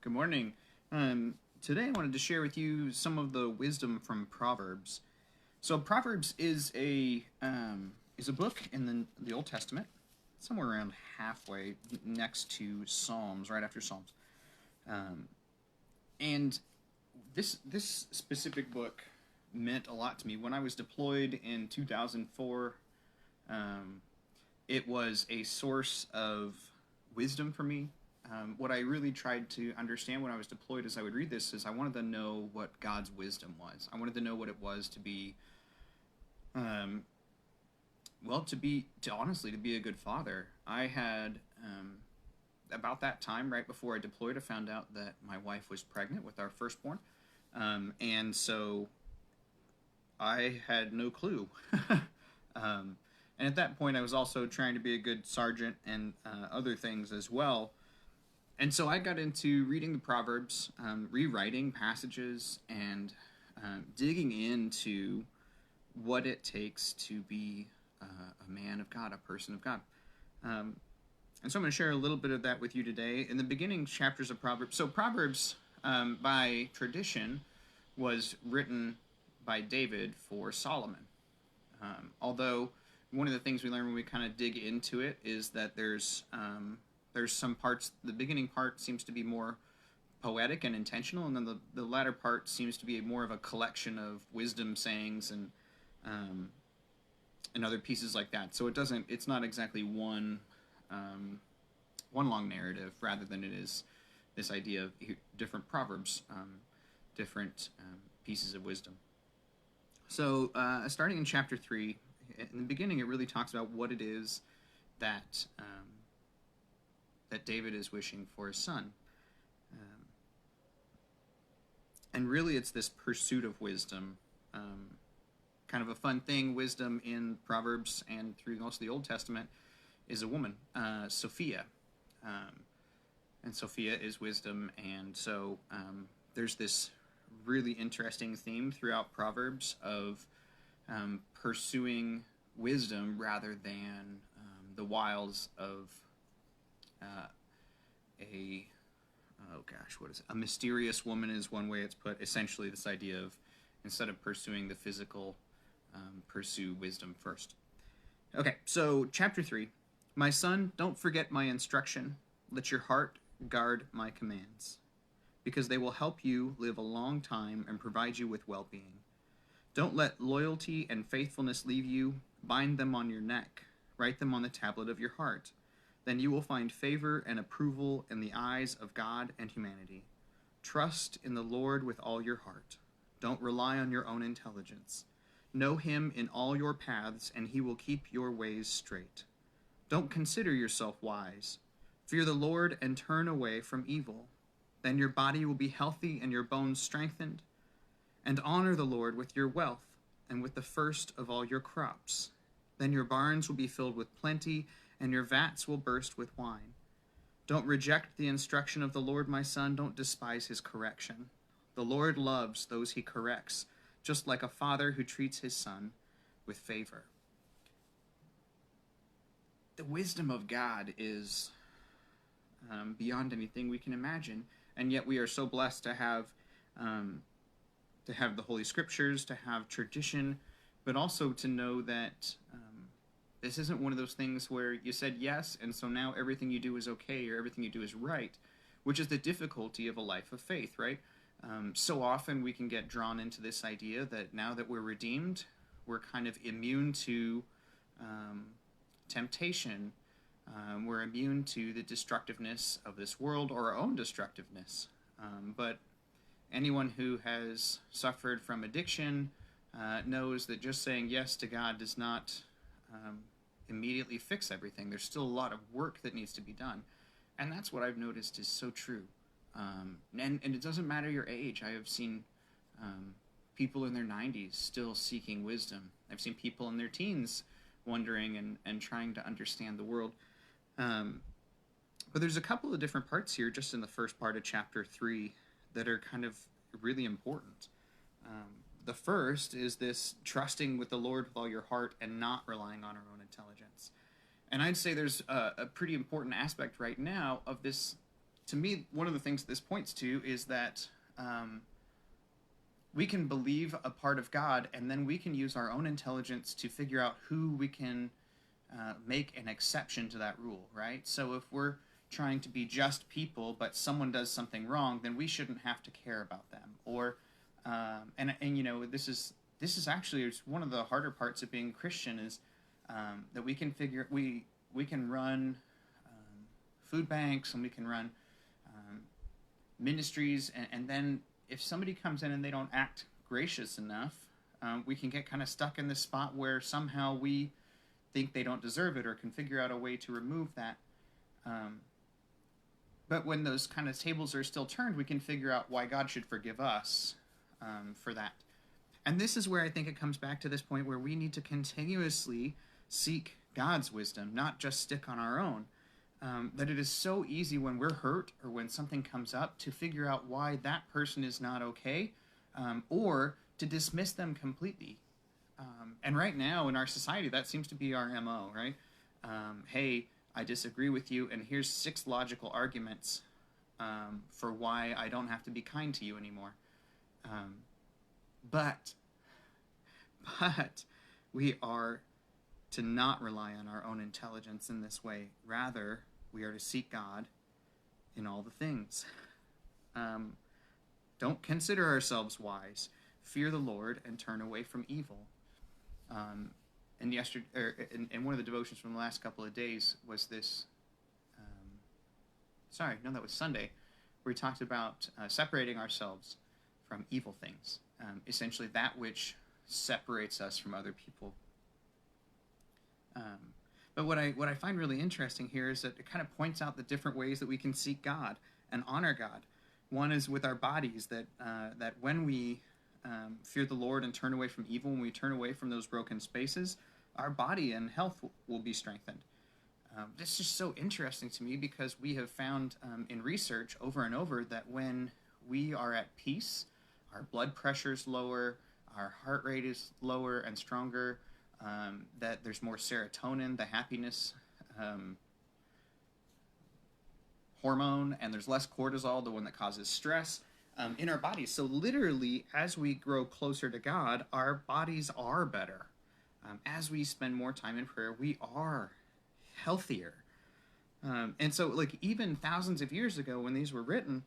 Good morning. Today I wanted to share with you some of the wisdom from Proverbs. So Proverbs is a book in the Old Testament, somewhere around halfway next to Psalms, right after Psalms. And this specific book meant a lot to me when I was deployed in 2004. It was a source of wisdom for me. What I really tried to understand when I was deployed as I would read this is I wanted to know what God's wisdom was. I wanted to know what it was to be, honestly, to be a good father. I had, about that time, right before I deployed, I found out that my wife was pregnant with our firstborn. And so I had no clue. And at that point, I was also trying to be a good sergeant and other things as well. And so I got into reading the Proverbs, rewriting passages, and digging into what it takes to be a man of God, a person of God. And so I'm going to share a little bit of that with you today. In the beginning chapters of Proverbs, so Proverbs, by tradition, was written by David for Solomon. Although one of the things we learn when we kind of dig into it is that there's some parts, the beginning part seems to be more poetic and intentional, and then the latter part seems to be more of a collection of wisdom sayings and other pieces like that. So it's not exactly one long narrative, rather than it is this idea of different proverbs, different pieces of wisdom. So starting in chapter 3, in the beginning, it really talks about what it is that David is wishing for his son. And really, it's this pursuit of wisdom. Kind of a fun thing, wisdom in Proverbs and through most of the Old Testament is a woman, Sophia. And Sophia is wisdom, and so there's this really interesting theme throughout Proverbs of pursuing wisdom rather than the wiles of a mysterious woman is one way it's put. Essentially, this idea of instead of pursuing the physical, pursue wisdom first. Okay, so chapter 3. My son, don't forget my instruction. Let your heart guard my commands, because they will help you live a long time and provide you with well-being. Don't let loyalty and faithfulness leave you. Bind them on your neck. Write them on the tablet of your heart. Then you will find favor and approval in the eyes of God and humanity. Trust in the Lord with all your heart. Don't rely on your own intelligence. Know him in all your paths, and he will keep your ways straight. Don't consider yourself wise. Fear the Lord and turn away from evil. Then your body will be healthy and your bones strengthened. And honor the Lord with your wealth and with the first of all your crops. Then your barns will be filled with plenty, and your vats will burst with wine. Don't reject the instruction of the Lord, my son. Don't despise his correction. The Lord loves those he corrects, just like a father who treats his son with favor. The wisdom of God is beyond anything we can imagine, and yet we are so blessed to have the Holy Scriptures, to have tradition, but also to know that this isn't one of those things where you said yes, and so now everything you do is okay, or everything you do is right, which is the difficulty of a life of faith, right? So often we can get drawn into this idea that now that we're redeemed, we're kind of immune to temptation. We're immune to the destructiveness of this world or our own destructiveness. But anyone who has suffered from addiction knows that just saying yes to God does not immediately fix everything. There's still a lot of work that needs to be done. And that's what I've noticed is so true. And it doesn't matter your age. I have seen people in their 90s still seeking wisdom. I've seen people in their teens wondering and trying to understand the world. But there's a couple of different parts here just in the first part of chapter 3 that are kind of really important. The first is this trusting with the Lord with all your heart and not relying on our own intelligence. And I'd say there's a pretty important aspect right now of this to me, one of the things this points to is that we can believe a part of God, and then we can use our own intelligence to figure out who we can make an exception to that rule, right? So if we're trying to be just people, but someone does something wrong, then we shouldn't have to care about them. Or and you know, this is actually one of the harder parts of being Christian is that we can we can run food banks, and we can run ministries, and then if somebody comes in and they don't act gracious enough, we can get kind of stuck in this spot where somehow we think they don't deserve it, or can figure out a way to remove that. But when those kind of tables are still turned, we can figure out why God should forgive us for that. And this is where I think it comes back to this point where we need to continuously seek God's wisdom, not just stick on our own. That it is so easy when we're hurt or when something comes up to figure out why that person is not okay, or to dismiss them completely. And right now in our society, that seems to be our MO, right? Hey, I disagree with you, and here's 6 logical arguments for why I don't have to be kind to you anymore. But we are to not rely on our own intelligence in this way. Rather, we are to seek God in all the things. Don't consider ourselves wise. Fear the Lord and turn away from evil. And yesterday, in one of the devotions from the last couple of days was this. That was Sunday, where we talked about separating ourselves from evil things. Essentially, that which separates us from other people. But what I find really interesting here is that it kind of points out the different ways that we can seek God and honor God. One is with our bodies, that when we fear the Lord and turn away from evil, when we turn away from those broken spaces, our body and health will be strengthened. This is just so interesting to me because we have found in research over and over that when we are at peace, our blood pressure is lower, our heart rate is lower and stronger, that there's more serotonin, the happiness hormone, and there's less cortisol, the one that causes stress, in our bodies. So literally, as we grow closer to God, our bodies are better. As we spend more time in prayer, we are healthier. And so, like, even thousands of years ago when these were written,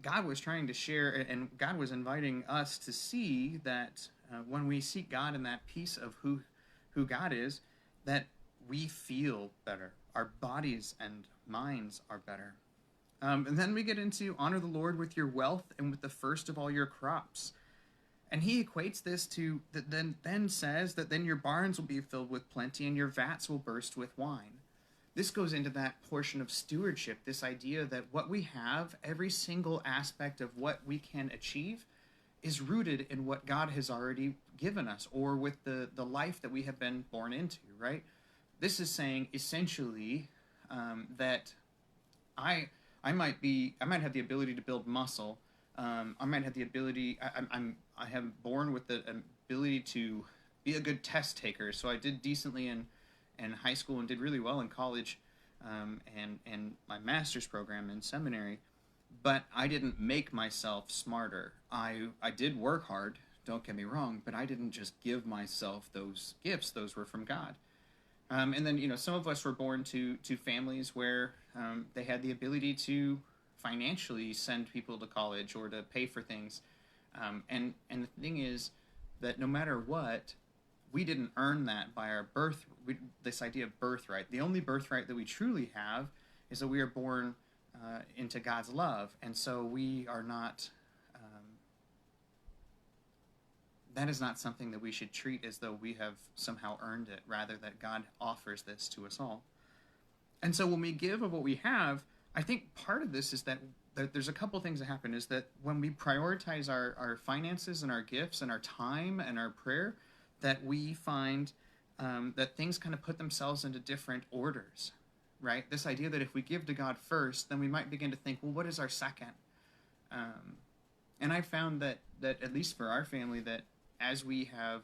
God was trying to share, and God was inviting us to see that when we seek God in that piece of who God is, that we feel better. Our bodies and minds are better. And then we get into honor the Lord with your wealth and with the first of all your crops. And he equates this to, that then says that then your barns will be filled with plenty and your vats will burst with wine. This goes into that portion of stewardship, this idea that what we have, every single aspect of what we can achieve, is rooted in what God has already given us, or with the life that we have been born into, right? This is saying essentially that I might have the ability to build muscle. I might have the ability. I have born with the ability to be a good test taker. So I did decently in high school and did really well in college, and my master's program in seminary. But I didn't make myself smarter. I did work hard. Don't get me wrong, but I didn't just give myself those gifts. Those were from God. And then, some of us were born to families where they had the ability to financially send people to college or to pay for things. And the thing is that no matter what, we didn't earn that by our birth. This idea of birthright. The only birthright that we truly have is that we are born into God's love. And so we are not... that is not something that we should treat as though we have somehow earned it, rather that God offers this to us all. And so when we give of what we have, I think part of this is that there's a couple things that happen, is that when we prioritize our finances and our gifts and our time and our prayer, that we find that things kind of put themselves into different orders, right? This idea that if we give to God first, then we might begin to think, well, what is our second? And I found that at least for our family, that as we have,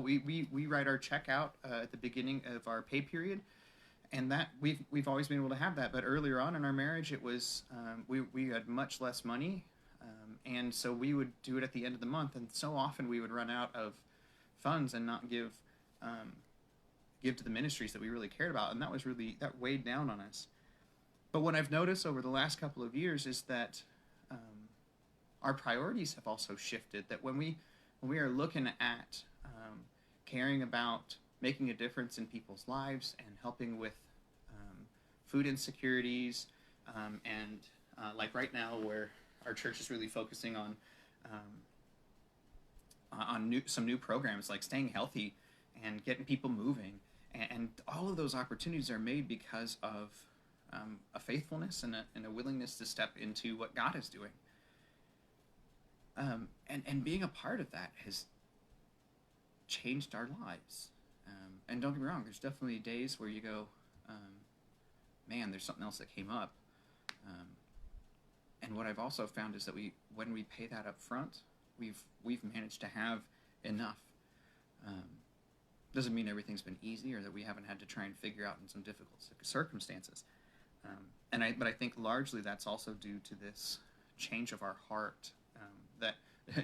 we write our check out at the beginning of our pay period, and that we've always been able to have that. But earlier on in our marriage, it was we had much less money, and so we would do it at the end of the month, and so often we would run out of funds and not give to the ministries that we really cared about, and that weighed down on us. But what I've noticed over the last couple of years is that our priorities have also shifted. That when we are looking at caring about making a difference in people's lives and helping with food insecurities, and like right now, where our church is really focusing on some new programs like staying healthy and getting people moving, and all of those opportunities are made because of a faithfulness and a willingness to step into what God is doing. And being a part of that has changed our lives. And don't get me wrong, there's definitely days where you go, man, there's something else that came up. And what I've also found is that when we pay that up front, we've managed to have enough. Doesn't mean everything's been easy or that we haven't had to try and figure out in some difficult circumstances. But I think largely that's also due to this change of our heart. That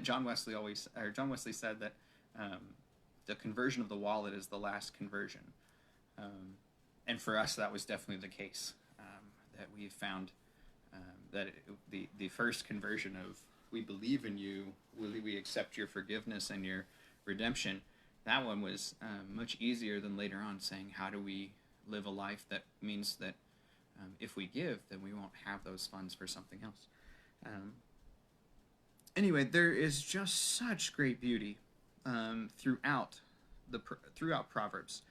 John Wesley said that the conversion of the wallet is the last conversion, and for us that was definitely the case. That we found that the first conversion of we believe in you, we accept your forgiveness and your redemption. That one was much easier than later on saying, how do we live a life that means that if we give, then we won't have those funds for something else. Anyway, there is just such great beauty throughout Proverbs,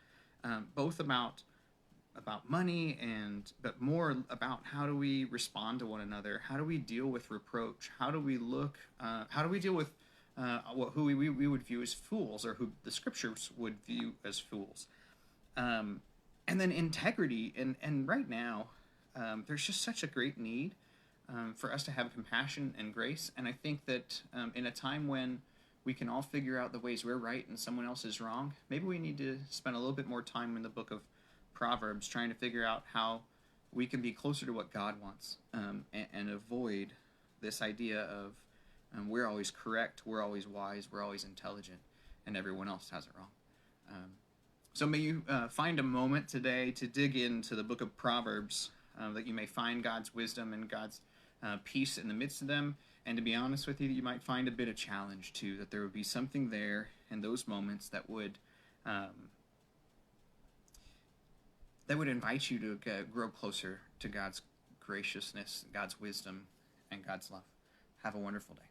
both about money but more about how do we respond to one another, how do we deal with reproach, how do we deal with who we would view as fools, or who the scriptures would view as fools, and then integrity. And right now, there's just such a great need for us to have compassion and grace. And I think that in a time when we can all figure out the ways we're right and someone else is wrong, maybe we need to spend a little bit more time in the book of Proverbs trying to figure out how we can be closer to what God wants, and avoid this idea of we're always correct, we're always wise, we're always intelligent, and everyone else has it wrong. So may you find a moment today to dig into the book of Proverbs, that you may find God's wisdom and God's peace in the midst of them. And to be honest with you, you might find a bit of challenge too, that there would be something there in those moments that would invite you to grow closer to God's graciousness, God's wisdom, and God's love. Have a wonderful day.